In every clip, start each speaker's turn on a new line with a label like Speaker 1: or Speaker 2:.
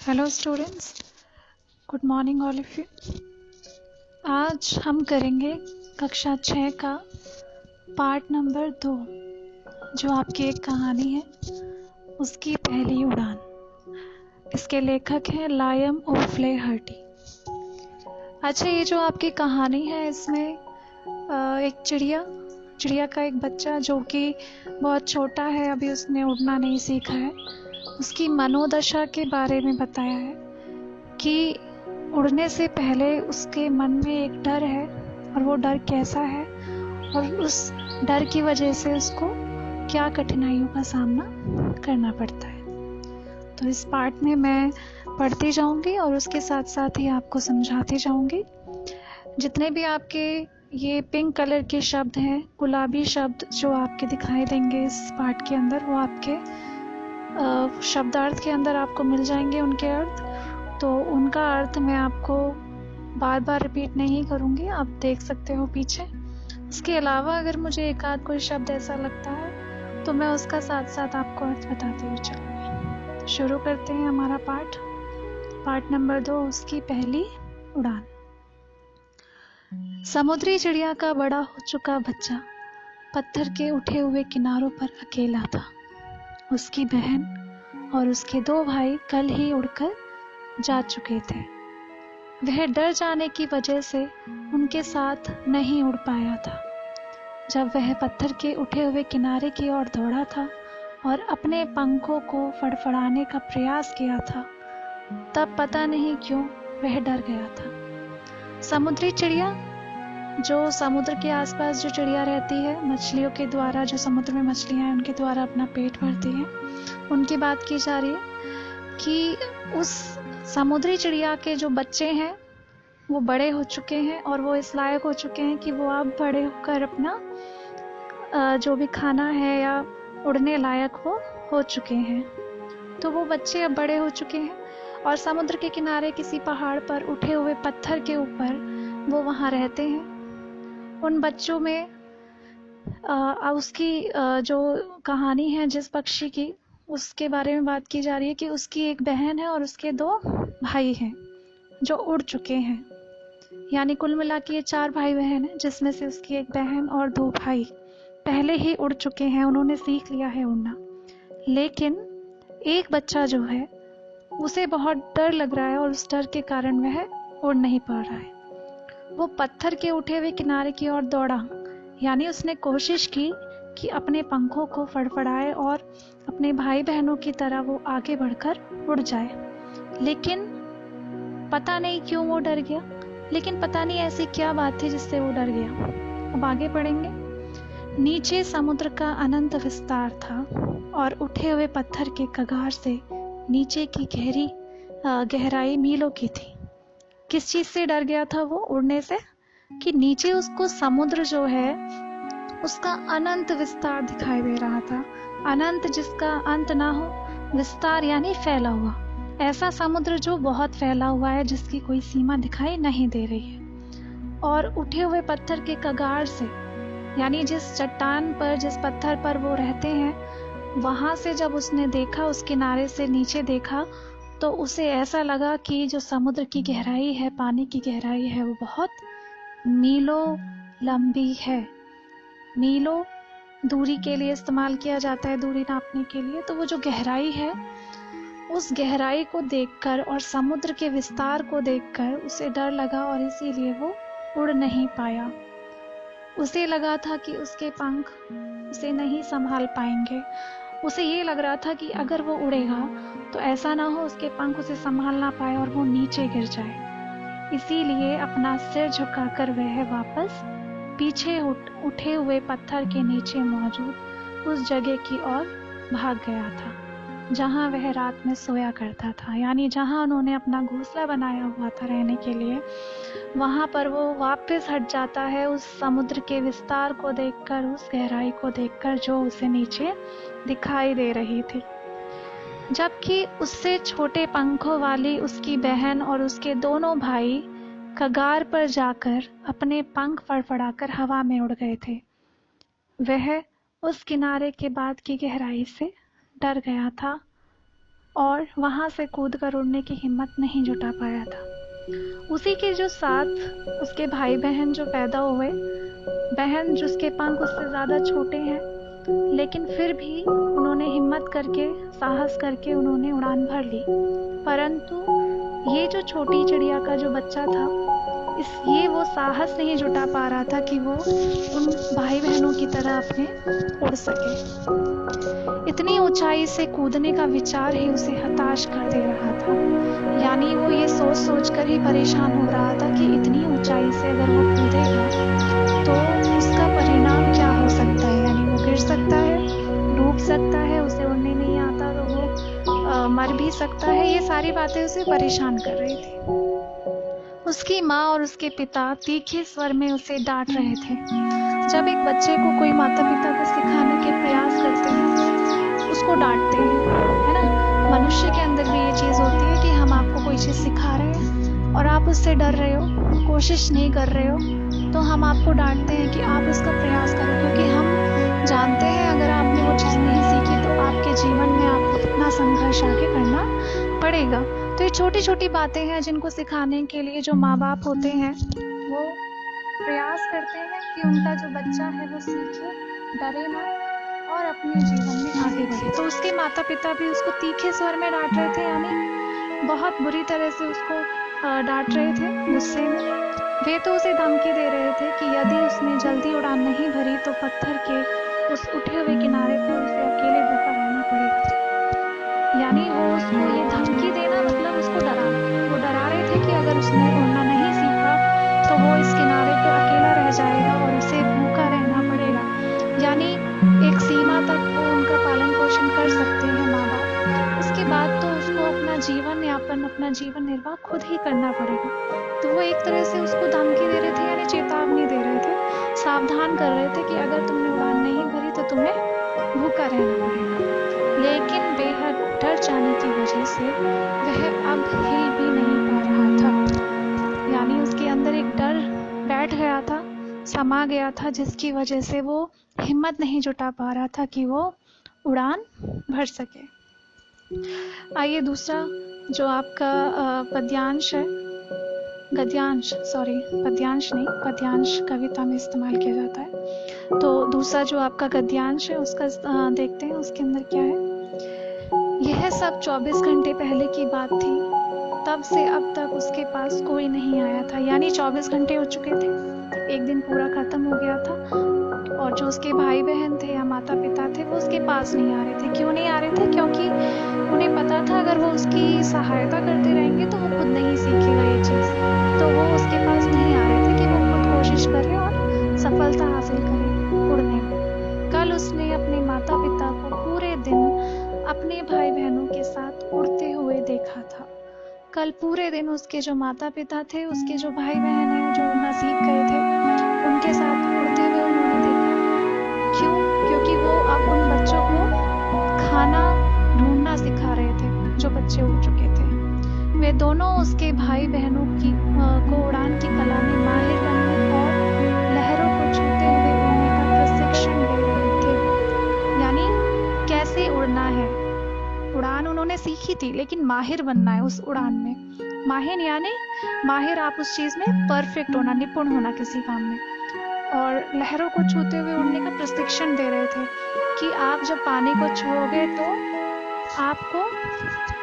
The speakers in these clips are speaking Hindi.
Speaker 1: Hello students, good morning all of you. आज हम करेंगे कक्षा 6 का पार्ट नंबर 2, जो आपकी एक कहानी है, उसकी पहली उड़ान। इसके लेखक हैं लायम ओफ्लेहर्टी। अच्छा, ये जो आपकी कहानी है, इसमें एक चिड़िया का एक बच्चा जो कि बहुत छोटा है, अभी उसने उड़ना नहीं सीखा है, उसकी मनोदशा के बारे में बताया है कि उड़ने से पहले उसके मन में एक डर है और वो डर कैसा है और उस डर की वजह से उसको क्या कठिनाइयों का सामना करना पड़ता है। तो इस पार्ट में मैं पढ़ती जाऊंगी और उसके साथ साथ ही आपको समझाती जाऊंगी। जितने भी आपके ये पिंक कलर के शब्द हैं, गुलाबी शब्द जो आपके दिखाई देंगे इस पार्ट के अंदर, वो आपके शब्दार्थ के अंदर आपको मिल जाएंगे उनके अर्थ। तो उनका अर्थ मैं आपको बार बार रिपीट नहीं करूंगी, आप देख सकते हो पीछे। इसके अलावा अगर मुझे एक आध कोई शब्द ऐसा लगता है तो मैं उसका साथ साथ आपको अर्थ बताती हुई चलूंगी। तो शुरू करते हैं हमारा पार्ट नंबर 2, उसकी पहली उड़ान। समुद्री चिड़िया का बड़ा हो चुका बच्चा पत्थर के उठे हुए किनारों पर अकेला था। उसकी बहन और उसके 2 भाई कल ही उड़कर जा चुके थे। वह डर जाने की वजह से उनके साथ नहीं उड़ पाया था। जब वह पत्थर के उठे हुए किनारे की ओर दौड़ा था और अपने पंखों को फड़फड़ाने का प्रयास किया था, तब पता नहीं क्यों वह डर गया था। समुद्री चिड़िया, जो समुद्र के आसपास जो चिड़िया रहती है, मछलियों के द्वारा, जो समुद्र में मछलियां हैं उनके द्वारा अपना पेट भरती है, उनकी बात की जा रही है कि उस समुद्री चिड़िया के जो बच्चे हैं वो बड़े हो चुके हैं और वो इस लायक हो चुके हैं कि वो अब बड़े होकर अपना जो भी खाना है या उड़ने लायक हो चुके हैं। तो वो बच्चे अब बड़े हो चुके हैं और समुद्र के किनारे किसी पहाड़ पर उठे हुए पत्थर के ऊपर वो वहाँ रहते हैं। उन बच्चों में उसकी जो कहानी है जिस पक्षी की, उसके बारे में बात की जा रही है कि उसकी एक बहन है और उसके 2 भाई हैं जो उड़ चुके हैं। यानी कुल मिला के ये 4 भाई बहन हैं, जिसमें से उसकी एक बहन और 2 भाई पहले ही उड़ चुके हैं, उन्होंने सीख लिया है उड़ना। लेकिन एक बच्चा जो है उसे बहुत डर लग रहा है और उस डर के कारण वह उड़ नहीं पा रहा है। वो पत्थर के उठे हुए किनारे की ओर दौड़ा, यानी उसने कोशिश की कि अपने पंखों को फड़फड़ाए और अपने भाई बहनों की तरह वो आगे बढ़कर उड़ जाए। लेकिन पता नहीं क्यों वो डर गया, लेकिन पता नहीं ऐसी क्या बात थी जिससे वो डर गया। अब आगे पढ़ेंगे। नीचे समुद्र का अनंत विस्तार था और उठे हुए पत्थर के कगार से नीचे की गहराई मीलों की थी। किस चीज से डर गया था वो उड़ने से? कि नीचे उसको समुद्र जो है उसका अनंत विस्तार दिखाई दे रहा था। अनंत जिसका अंत ना हो, विस्तार यानी फैला हुआ। ऐसा समुद्र जो बहुत फैला हुआ है, जिसकी कोई सीमा दिखाई नहीं दे रही है। और उठे हुए पत्थर के कगार से, यानी जिस चट्टान पर, जिस पत्थर पर वो रहते हैं, वहां से जब उसने देखा, उस किनारे से नीचे देखा, तो उसे ऐसा लगा कि जो समुद्र की गहराई है, पानी की गहराई है, वो बहुत मीलों लंबी है। मीलों दूरी के लिए इस्तेमाल किया जाता है, दूरी नापने के लिए। तो वो जो गहराई है, उस गहराई को देखकर और समुद्र के विस्तार को देखकर उसे डर लगा और इसीलिए वो उड़ नहीं पाया। उसे लगा था कि उसके पंख उसे नहीं संभाल पाएंगे। उसे ये लग रहा था कि अगर वो उड़ेगा तो ऐसा ना हो उसके पंख उसे संभाल ना पाए और वो नीचे गिर जाए। इसीलिए अपना सिर झुकाकर वह वापस पीछे उठे हुए पत्थर के नीचे मौजूद उस जगह की ओर भाग गया था जहां वह रात में सोया करता था। यानी जहां उन्होंने अपना घोंसला बनाया हुआ था रहने के लिए, वहां पर वो वापस हट जाता है उस समुद्र के विस्तार को देखकर, उस गहराई को देखकर जो उसे नीचे दिखाई दे रही थी। जबकि उससे छोटे पंखों वाली उसकी बहन और उसके दोनों भाई कगार पर जाकर अपने पंख फड़फड़ाकर हवा में उड़ गए थे। वह उस किनारे के बाद की गहराई से डर गया था और वहाँ से कूद कर उड़ने की हिम्मत नहीं जुटा पाया था। उसी के जो साथ उसके भाई बहन जो पैदा हुए, बहन जिसके पंख उससे ज़्यादा छोटे हैं, लेकिन फिर भी उन्होंने हिम्मत करके, साहस करके उन्होंने उड़ान भर ली। परंतु ये जो छोटी चिड़िया का जो बच्चा था, ये वो साहस नहीं जुटा पा रहा था कि वो उन भाई बहनों की तरह अपने उड़ सके। इतनी ऊंचाई से कूदने का विचार ही उसे हताश कर दे रहा था। यानी वो ये सोच सोच कर ही परेशान हो रहा था कि इतनी ऊंचाई से अगर वो कूदेगा तो उसका परिणाम क्या हो सकता है। यानी वो गिर सकता है, डूब सकता है, उसे उड़ने नहीं आता तो वो मर भी सकता है। ये सारी बातें उसे परेशान कर रही थी। उसकी माँ और उसके पिता तीखे स्वर में उसे डांट रहे थे। जब एक बच्चे को कोई माता पिता को सिखाने के प्रयास करते हैं, उसको डांटते हैं, है ना। मनुष्य के अंदर भी ये चीज़ होती है कि हम आपको कोई चीज़ सिखा रहे हैं और आप उससे डर रहे हो, कोशिश नहीं कर रहे हो, तो हम आपको डांटते हैं कि आप उसका प्रयास करो, क्योंकि हम जानते हैं अगर आपने वो चीज़ नहीं सीखी तो आपके जीवन में आपको कितना संघर्ष आगे करना पड़ेगा। तो ये छोटी छोटी बातें हैं जिनको सिखाने के लिए जो माँ बाप होते हैं वो प्रयास करते हैं कि उनका जो बच्चा है वो सीखे, डरे ना और अपने जीवन में आगे बढ़े। तो उसके माता पिता भी उसको तीखे स्वर में डांट रहे थे, यानी बहुत बुरी तरह से उसको डांट रहे थे, गुस्से में। वे तो उसे धमकी दे रहे थे कि यदि उसने जल्दी उड़ान नहीं भरी तो पत्थर के उस उठे हुए किनारे पर उसे अकेले भूखा रहना पड़ेगा। यानी वो उसको ये धमकी देना मतलब उसको डराना। वो डरा रहे थे कि अगर उसने उड़ना नहीं सीखा तो वो इस किनारे पे अकेला रह जाएगा और उसे भूखा रहना पड़ेगा। यानी एक सीमा तक वो उनका पालन पोषण कर सकते हैं माँ बाप, उसके बाद तो उसको अपना जीवन यापन, अपना जीवन निर्वाह खुद ही करना पड़ेगा। तो वो एक तरह से उसको धमकी दे रहे थे, यानी चेतावनी दे रहे थे, सावधान कर रहे थे कि अगर तुमने उड़ान नहीं भरी तो तुम्हें भूखा रहना पड़ेगा। लेकिन बेहद डर जाने की वजह से वह अब हिल भी नहीं पा रहा था। यानी उसके अंदर एक डर बैठ गया था, समा गया था, जिसकी वजह से वो हिम्मत नहीं जुटा पा रहा था कि वो उड़ान भर सके। आइए दूसरा जो आपका पद्यांश है, गद्यांश, सॉरी पद्यांश नहीं, पद्यांश कविता में इस्तेमाल किया जाता है। तो दूसरा जो आपका गद्यांश है उसका देखते हैं उसके अंदर क्या है। यह सब 24 घंटे पहले की बात थी, तब से अब तक उसके पास कोई नहीं आया था। यानी 24 घंटे हो चुके थे, एक दिन पूरा खत्म हो गया था और जो उसके भाई बहन थे या माता पिता थे वो उसके पास नहीं आ रहे थे। क्यों नहीं आ रहे थे? क्योंकि उन्हें पता था अगर वो उसकी सहायता करते रहेंगे तो वो खुद नहीं सीखेगा ये चीज़। तो वो उसके पास नहीं आ रहे थे कि वो खुद कोशिश करे और सफलता हासिल करे उड़ने में। कल उसने अपने माता पिता को पूरे दिन अपने भाई बहनों के साथ उड़ते हुए देखा था। कल पूरे दिन उसके जो माता पिता थे, उसके जो भाई बहन हैं जो उड़ना सीख गए थे, उनके साथ उड़ते हुए उन्होंने देखा। क्यों? क्योंकि वो अब उन बच्चों को खाना ढूंढना सिखा रहे थे जो बच्चे उड़ चुके थे। वे दोनों उसके भाई बहनों को उड़ान की कला में माहिर बनने और लहरों को छूते हुए उड़ने का प्रशिक्षण दे रहे थे। यानी कैसे उड़ना है, उड़ान उन्होंने सीखी थी लेकिन माहिर बनना है उस उड़ान में। माहिर यानी माहिर, आप उस चीज में परफेक्ट होना, निपुण होना किसी काम में। और लहरों को छूते हुए उड़ने का प्रशिक्षण दे रहे थे कि आप जब पानी को छूओगे तो आपको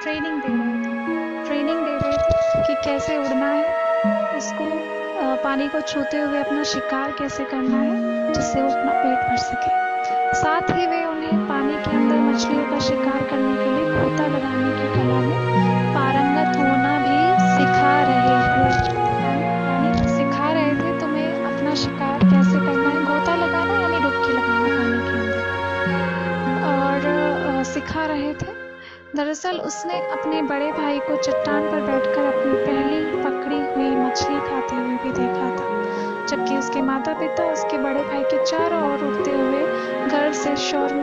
Speaker 1: ट्रेनिंग दे रहे थे कि कैसे उड़ना है, उसको पानी को छूते हुए अपना शिकार कैसे करना है जिससे वो अपना पेट भर सके। साथ ही वे उन्हें पानी के अंदर मछलियों का शिकार करने के लिए गोता लगाने की कला में पारंगत होना भी सिखा रहे थे। यानी सिखा रहे थे तुम्हें अपना शिकार कैसे करना है, गोता लगाना यानी डुबकी लगाना पानी के अंदर, और सिखा रहे थे। दरअसल उसने अपने बड़े भाई को चट्टान पर बैठकर अपनी पहली पकड़ी हुई मछली खाते हुए भी देखा था, जबकि उसके माता पिता उसके बड़े भाई के चारों ओर उड़ते हुए गर्व से शोर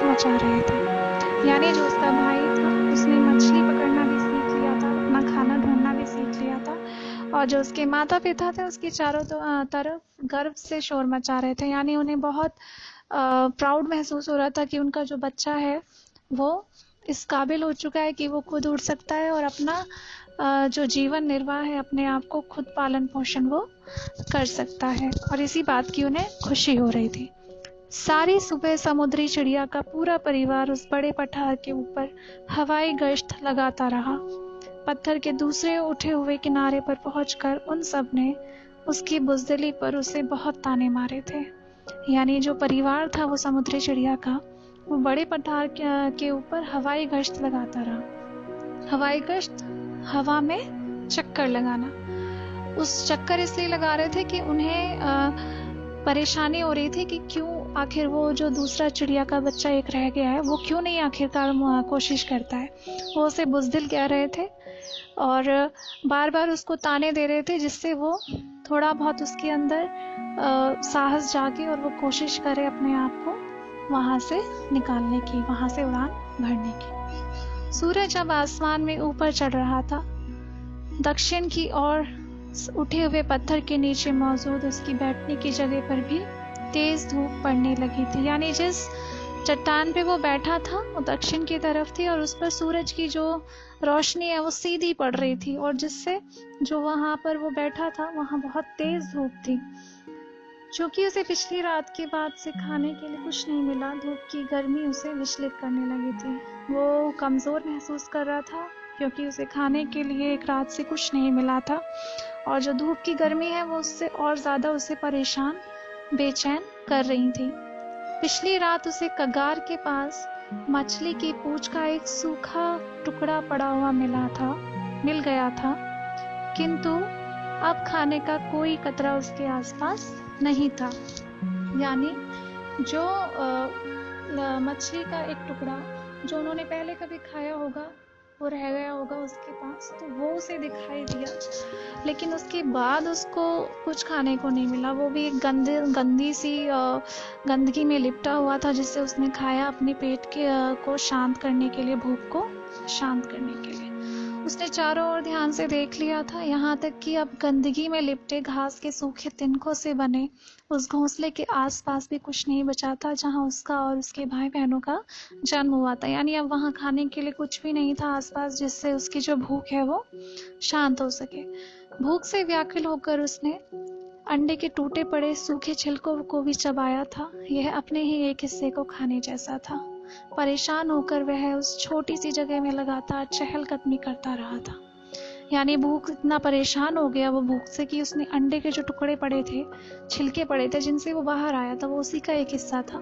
Speaker 1: मचा रहे थे। यानी जो उसका भाई था उसने मछली पकड़ना भी सीख लिया था, अपना खाना ढूंढना भी सीख लिया था, और जो उसके माता पिता थे उसके चारों तरफ गर्व से शोर मचा रहे थे। यानी उन्हें बहुत प्राउड महसूस हो रहा था कि उनका जो बच्चा है वो इस काबिल हो चुका है कि वो खुद उड़ सकता है और अपना जो जीवन निर्वाह है अपने आप को खुद पालन पोषण वो कर सकता है। और इसी बात की उन्हें खुशी हो रही थी। सारी सुबह समुद्री चिड़िया का पूरा परिवार उस बड़े पठार के ऊपर हवाई गश्त लगाता रहा। पत्थर के दूसरे उठे हुए किनारे पर पहुंचकर उन सब ने उसकी बुज़दिली पर उसे बहुत ताने मारे थे। यानी जो परिवार था वो समुद्री चिड़िया का, वो बड़े पठार के ऊपर हवाई गश्त लगाता रहा। हवाई गश्त, हवा में चक्कर लगाना। उस चक्कर इसलिए लगा रहे थे कि उन्हें परेशानी हो रही थी कि क्यों आखिर वो जो दूसरा चिड़िया का बच्चा एक रह गया है वो क्यों नहीं आखिरकार कोशिश करता है। वो उसे बुज़दिल कह रहे थे और बार बार उसको ताने दे रहे थे, जिससे वो थोड़ा बहुत उसके अंदर साहस जागे और वो कोशिश करे अपने आप को वहां से निकालने की, वहां से उड़ान भरने की। सूरज अब आसमान में ऊपर चढ़ रहा था। दक्षिण की ओर उठे हुए पत्थर के नीचे मौजूद उसकी बैठने की जगह पर भी तेज धूप पड़ने लगी थी। यानी जिस चट्टान पे वो बैठा था वो दक्षिण की तरफ थी और उस पर सूरज की जो रोशनी है वो सीधी पड़ रही थी, और जिससे जो वहां पर वो बैठा था वहां बहुत तेज धूप थी। चूंकि उसे पिछली रात के बाद से खाने के लिए कुछ नहीं मिला, धूप की गर्मी उसे विचलित करने लगी थी। वो कमजोर महसूस कर रहा था क्योंकि उसे खाने के लिए एक रात से कुछ नहीं मिला था, और जो धूप की गर्मी है वो उससे और ज्यादा उसे परेशान, बेचैन कर रही थी। पिछली रात उसे कगार के पास मछली की पूंछ का एक सूखा टुकड़ा पड़ा हुआ मिल गया था, किंतु अब खाने का कोई कतरा उसके आसपास नहीं था। यानी जो मछली का एक टुकड़ा जो उन्होंने पहले कभी खाया होगा वो रह गया होगा उसके पास, तो वो उसे दिखाई दिया, लेकिन उसके बाद उसको कुछ खाने को नहीं मिला। वो भी एक गंदी सी गंदगी में लिपटा हुआ था, जिससे उसने खाया अपने पेट को शांत करने के लिए, भूख को शांत करने के लिए। उसने चारों ओर ध्यान से देख लिया था, यहाँ तक कि अब गंदगी में लिपटे घास के सूखे तिनकों से बने उस घोंसले के आसपास भी कुछ नहीं बचा था जहाँ उसका और उसके भाई बहनों का जन्म हुआ था। यानी अब वहाँ खाने के लिए कुछ भी नहीं था आसपास, जिससे उसकी जो भूख है वो शांत हो सके। भूख से व्याकुल होकर उसने अंडे के टूटे पड़े सूखे छिलकों को भी चबाया था। यह अपने ही एक हिस्से को खाने जैसा था। परेशान होकर वह उस छोटी सी जगह में लगातार चहलकदमी करता रहा था। यानी भूख इतना परेशान हो गया वो भूख से कि उसने अंडे के जो टुकड़े पड़े थे, छिलके पड़े थे जिनसे वो बाहर आया था, वो उसी का एक हिस्सा था,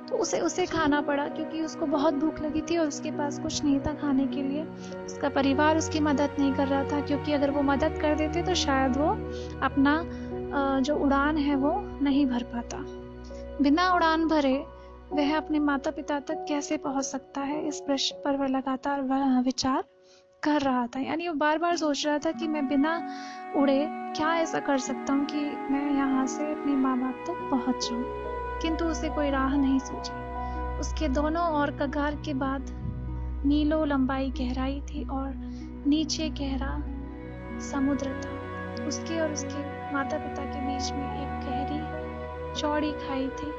Speaker 1: तो उसे खाना पड़ा क्योंकि उसको बहुत भूख लगी थी और उसके पास कुछ नहीं था खाने के लिए। उसका परिवार उसकी मदद नहीं कर रहा था, क्योंकि अगर वो मदद कर देते तो शायद वो अपना जो उड़ान है वो नहीं भर पाता। बिना उड़ान भरे वह अपने माता पिता तक कैसे पहुंच सकता है, इस प्रश्न पर वह लगातार विचार कर रहा था। यानी वो बार बार सोच रहा था कि मैं बिना उड़े क्या ऐसा कर सकता हूँ कि मैं यहाँ से अपने माँ बाप तक पहुंच जाऊँ, किंतु उसे कोई राह नहीं सूझी। उसके दोनों ओर कगार के बाद मीलों लंबाई गहराई थी और नीचे गहरा समुद्र था। उसके और उसके माता पिता के बीच में एक गहरी चौड़ी खाई थी।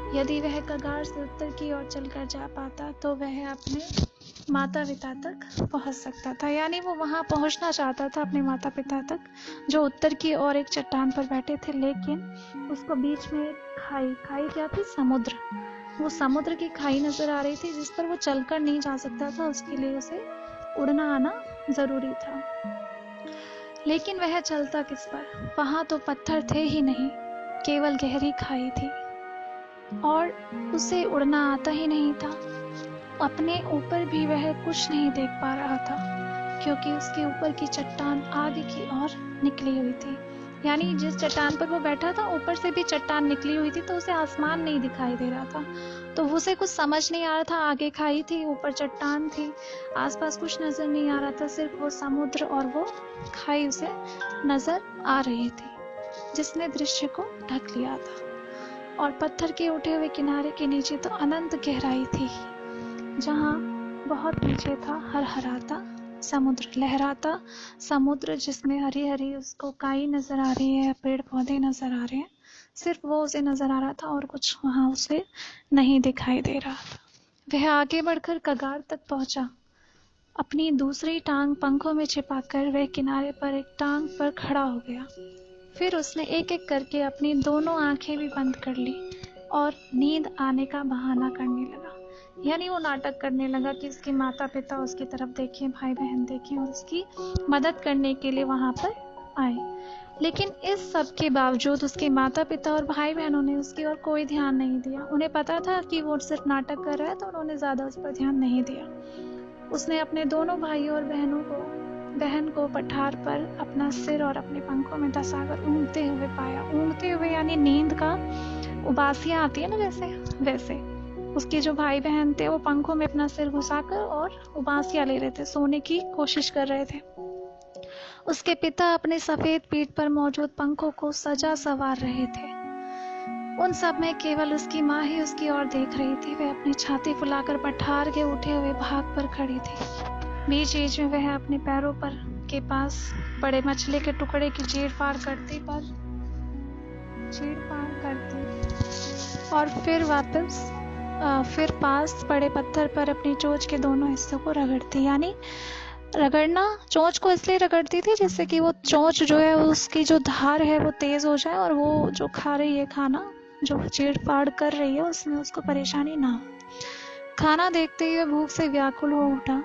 Speaker 1: यदि वह कगार से उत्तर की ओर चलकर जा पाता तो वह अपने माता पिता तक पहुंच सकता था। यानी वो वहां पहुंचना चाहता था अपने माता पिता तक, जो उत्तर की ओर एक चट्टान पर बैठे थे, लेकिन उसको बीच में खाई क्या थी? समुद्र। वो समुद्र की खाई नजर आ रही थी जिस पर वो चलकर नहीं जा सकता था, उसके लिए उसे उड़ना आना जरूरी था। लेकिन वह चलता किस पर? वहां तो पत्थर थे ही नहीं, केवल गहरी खाई थी और उसे उड़ना आता ही नहीं था। अपने ऊपर भी वह कुछ नहीं देख पा रहा था, क्योंकि उसके ऊपर की चट्टान आगे की ओर निकली हुई थी। यानी जिस चट्टान पर वो बैठा था ऊपर से भी चट्टान निकली हुई थी, तो उसे आसमान नहीं दिखाई दे रहा था। तो उसे कुछ समझ नहीं आ रहा था, आगे खाई थी, ऊपर चट्टान थी, आसपास कुछ नजर नहीं आ रहा था, सिर्फ वो समुद्र और वो खाई उसे नजर आ रही थी, जिसने दृश्य को ढक लिया था। और पत्थर के उठे हुए किनारे के नीचे तो अनंत गहराई थी, जहां बहुत नीचे था हरहराता समुद्र, लहराता समुद्र, जिसमें हरी हरी उसको काई नजर आ रही है, पेड़ पौधे नजर आ रहे हैं, सिर्फ वो उसे नजर आ रहा था और कुछ वहां उसे नहीं दिखाई दे रहा था। वह आगे बढ़कर कगार तक पहुंचा। अपनी दूसरी टांग पंखों में छिपाकर वह किनारे पर एक टांग पर खड़ा हो गया। फिर उसने एक एक करके अपनी दोनों आंखें भी बंद कर ली और नींद आने का बहाना करने लगा। यानी वो नाटक करने लगा कि उसके माता पिता उसकी तरफ देखें, भाई बहन देखें और उसकी मदद करने के लिए वहां पर आए। लेकिन इस सब के बावजूद उसके माता पिता और भाई बहनों ने उसकी ओर कोई ध्यान नहीं दिया। उन्हें पता था कि वो सिर्फ नाटक कर रहा है, तो उन्होंने ज्यादा उस पर ध्यान नहीं दिया। उसने अपने दोनों भाइयों और बहन को पठार पर अपना सिर और अपने पंखों में दसाकर ऊँघते हुए पाया। ऊँघते हुए यानी नींद का उबासियां आती है ना, वैसे उसके जो भाई बहन थे वो पंखों में अपना सिर घुसाकर और उबासियां ले रहे थे, सोने की कोशिश कर रहे थे। उसके पिता अपने सफेद पीठ पर मौजूद पंखों को सजा संवार रहे थे। उन सब में केवल उसकी माँ ही उसकी ओर देख रही थी। वह अपनी छाती फुलाकर पठार के उठे हुए भाग पर खड़ी थी। बीच बीच में वह अपने पैरों पर के पास बड़े मछली के टुकड़े की चीड़-फाड़ करती और फिर पास पड़े पत्थर पर अपनी चोंच के दोनों हिस्सों को रगड़ती। यानी रगड़ना, चोंच को इसलिए रगड़ती थी जिससे कि वो चोंच जो है उसकी जो धार है वो तेज हो जाए और वो जो खा रही है खाना, जो चीड़ फाड़ कर रही है, उसमें उसको परेशानी ना हो। खाना देखते ही वह भूख से व्याकुल हो उठा।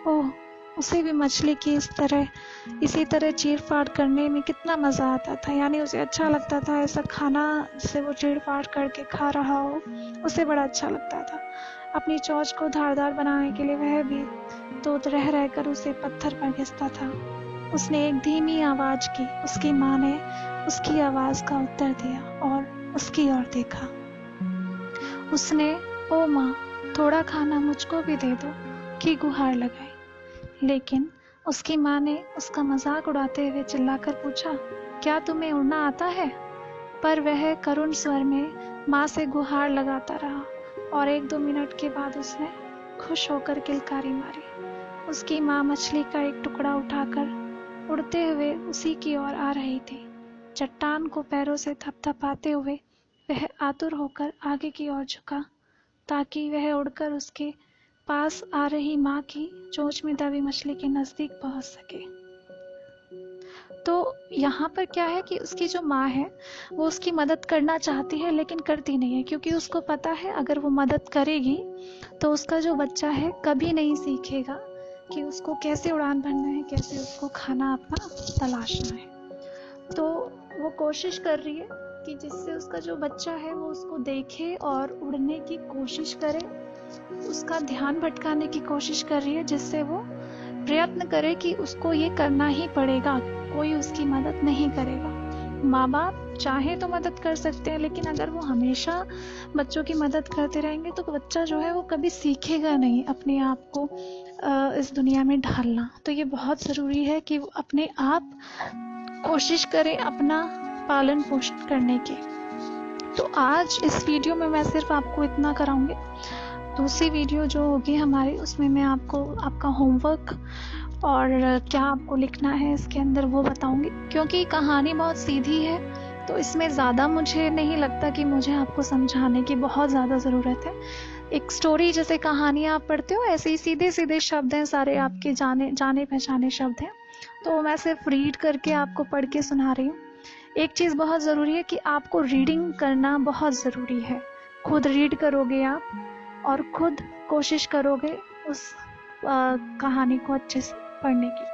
Speaker 1: ओह, उसे भी मछली की इसी तरह चीड़ फाड़ करने में कितना मजा आता था। यानी उसे अच्छा लगता था ऐसा खाना जिसे वो चीड़ फाड़ करके खा रहा हो, उसे बड़ा अच्छा लगता था। अपनी चोंच को धारदार बनाने के लिए वह भी तो रह रहकर उसे पत्थर पर घिसता था। उसने एक धीमी आवाज की। उसकी माँ ने उसकी आवाज का उत्तर दिया और उसकी ओर देखा। उसने ओ माँ, थोड़ा खाना मुझको भी दे दो की गुहार लगाई। लेकिन उसकी माँ ने उसका मजाक उड़ाते हुए चिल्लाकर पूछा, क्या तुम्हें उड़ना आता है? पर वह करुण स्वर में माँ से गुहार लगाता रहा और 1-2 मिनट के बाद उसने खुश होकर किलकारी मारी। उसकी माँ मछली का एक टुकड़ा उठाकर उड़ते हुए उसी की ओर आ रही थी। चट्टान को पैरों से थपथपाते हुए वह आतुर होकर आगे की ओर झुका ताकि वह उड़कर उसके पास आ रही माँ की चोंच में दबी मछली के नजदीक पहुंच सके। तो यहाँ पर क्या है कि उसकी जो माँ है वो उसकी मदद करना चाहती है लेकिन करती नहीं है, क्योंकि उसको पता है अगर वो मदद करेगी तो उसका जो बच्चा है कभी नहीं सीखेगा कि उसको कैसे उड़ान भरना है, कैसे उसको खाना अपना तलाशना है। तो वो कोशिश कर रही है कि जिससे उसका जो बच्चा है वो उसको देखे और उड़ने की कोशिश करे, उसका ध्यान भटकाने की कोशिश कर रही है, जिससे वो प्रयत्न करे कि उसको ये करना ही पड़ेगा, कोई उसकी मदद नहीं करेगा। माँ बाप चाहे तो मदद कर सकते हैं, लेकिन अगर वो हमेशा बच्चों की मदद करते रहेंगे तो बच्चा जो है वो कभी सीखेगा नहीं अपने आप को इस दुनिया में ढालना। तो ये बहुत ज़रूरी है कि वो अपने आप कोशिश करें अपना पालन पोषण करने की। तो आज इस वीडियो में मैं सिर्फ आपको इतना कराऊंगी। दूसरी वीडियो जो होगी हमारी, उसमें मैं आपको आपका होमवर्क और क्या आपको लिखना है इसके अंदर वो बताऊंगी। क्योंकि कहानी बहुत सीधी है तो इसमें ज़्यादा मुझे नहीं लगता कि मुझे आपको समझाने की बहुत ज़्यादा ज़रूरत है। एक स्टोरी जैसे कहानियाँ आप पढ़ते हो, ऐसे ही सीधे सीधे शब्द हैं, सारे आपके जाने पहचाने शब्द हैं। तो मैं सिर्फ रीड करके आपको पढ़ के सुना रही हूँ। एक चीज़ बहुत ज़रूरी है कि आपको रीडिंग करना बहुत ज़रूरी है। खुद रीड करोगे आप और खुद कोशिश करोगे उस कहानी को अच्छे से पढ़ने की।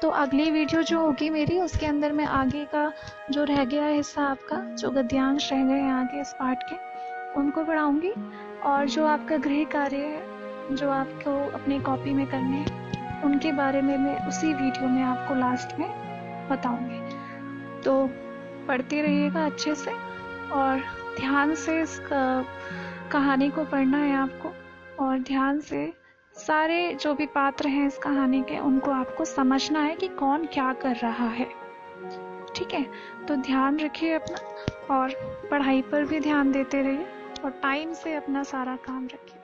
Speaker 1: तो अगली वीडियो जो होगी मेरी, उसके अंदर मैं आगे का जो रह गया हिस्सा आपका, जो गद्यांश रह गए हैं आगे इस पार्ट के, उनको पढ़ाऊंगी। और जो आपका गृह कार्य है जो आपको अपनी कॉपी में करने हैं, उनके बारे में मैं उसी वीडियो में आपको लास्ट में बताऊंगी। तो पढ़ते रहिएगा अच्छे से और ध्यान से इस कहानी को पढ़ना है आपको, और ध्यान से सारे जो भी पात्र हैं इस कहानी के उनको आपको समझना है कि कौन क्या कर रहा है। ठीक है, तो ध्यान रखिए अपना और पढ़ाई पर भी ध्यान देते रहिए और टाइम से अपना सारा काम रखिए।